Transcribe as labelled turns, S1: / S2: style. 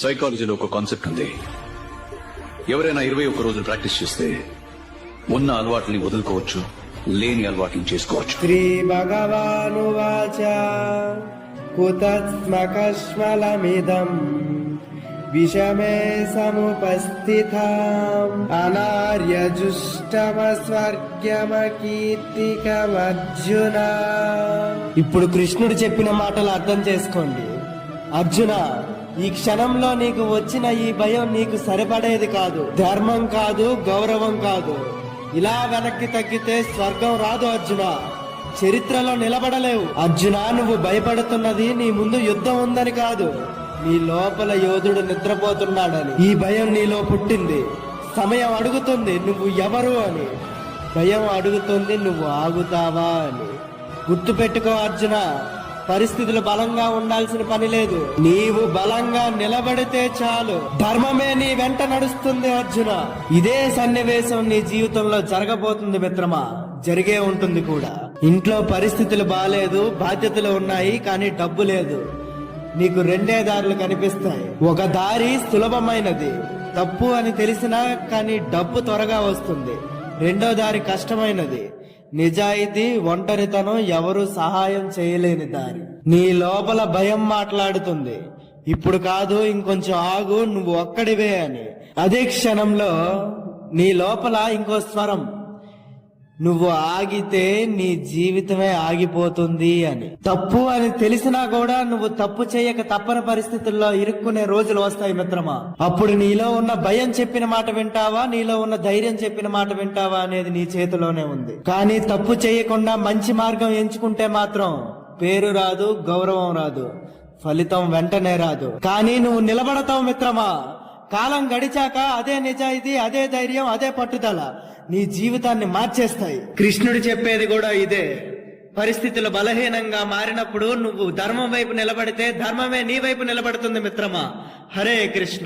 S1: సైకాలజీలో ఒక కాన్సెప్ట్ ఉంది. ఎవరైనా 21 రోజులు ప్రాక్టీస్ చేస్తే ఉన్న అలవాట్లని వదులుకోవచ్చు, లేని అలవాట్లను చేసుకోవచ్చు.
S2: శ్రీ భగవానువాచ కుతస్మకష్మలమిదం విషమే సముపస్థితాం అనార్యజుష్టమస్వర్గ్యమకీర్తికమర్జున. ఇప్పుడు కృష్ణుడు చెప్పిన మాటలు అర్థం చేసుకోండి. అర్జున, ఈ క్షణంలో నీకు వచ్చిన ఈ భయం నీకు సరిపడేది కాదు, ధర్మం కాదు, గౌరవం కాదు. ఇలా వెనక్కి తగ్గితే స్వర్గం రాదు అర్జున, చరిత్రలో నిలబడలేవు. అర్జున, నువ్వు భయపడుతున్నది నీ ముందు యుద్ధం ఉందని కాదు, నీ లోపల యోధుడు నిద్రపోతున్నాడని. ఈ భయం నీలో పుట్టింది. సమయం అడుగుతుంది నువ్వు ఎవరు అని, భయం అడుగుతుంది నువ్వు ఆగుతావా అని. గుర్తుపెట్టుకో అర్జున, పరిస్థితులు బలంగా ఉండాల్సిన పని లేదు, నీవు బలంగా నిలబడితే చాలు. ధర్మమే నీ వెంట నడుస్తుంది అర్జున. ఇదే సన్నివేశం నీ జీవితంలో జరగబోతుంది మిత్రమా, జరిగే ఉంటుంది కూడా. ఇంట్లో పరిస్థితులు బాలేదు, బాధ్యతలు ఉన్నాయి, కానీ డబ్బు లేదు. నీకు రెండే దారులు కనిపిస్తాయి. ఒక దారి సులభమైనది, తప్పు అని తెలిసినా కానీ డబ్బు త్వరగా వస్తుంది. రెండో దారి కష్టమైనది, నిజాయితీ, ఒంటరితనం, ఎవరు సహాయం చేయలేని దారి. నీ లోపల భయం మాట్లాడుతుంది, ఇప్పుడు కాదు, ఇంకొంచెం ఆగు, నువ్వు ఒక్కడివే అని. అదే క్షణంలో నీ లోపల ఇంకో స్వరం, నువ్వు ఆగితే నీ జీవితమే ఆగిపోతుంది అని. తప్పు అని తెలిసినా కూడా నువ్వు తప్పు చేయక తప్పని పరిస్థితుల్లో ఇరుక్కునే రోజులు వస్తాయి మిత్రమా. అప్పుడు నీలో ఉన్న భయం చెప్పిన మాట వింటావా, నీలో ఉన్న ధైర్యం చెప్పిన మాట వింటావా అనేది నీ చేతిలోనే ఉంది. కానీ తప్పు చేయకుండా మంచి మార్గం ఎంచుకుంటే మాత్రం పేరు రాదు, గౌరవం రాదు, ఫలితం వెంటనే రాదు. కానీ నువ్వు నిలబడతావు మిత్రమా. కాలం గడిచాక అదే నిజాయితీ, అదే ధైర్యం, అదే పట్టుదల నీ జీవితాన్ని మార్చేస్తాయి. కృష్ణుడు చెప్పేది కూడా ఇదే. పరిస్థితులు బలహీనంగా మారినప్పుడు నువ్వు ధర్మం వైపు నిలబడితే ధర్మమే నీ వైపు నిలబడుతుంది మిత్రమా. హరే కృష్ణ.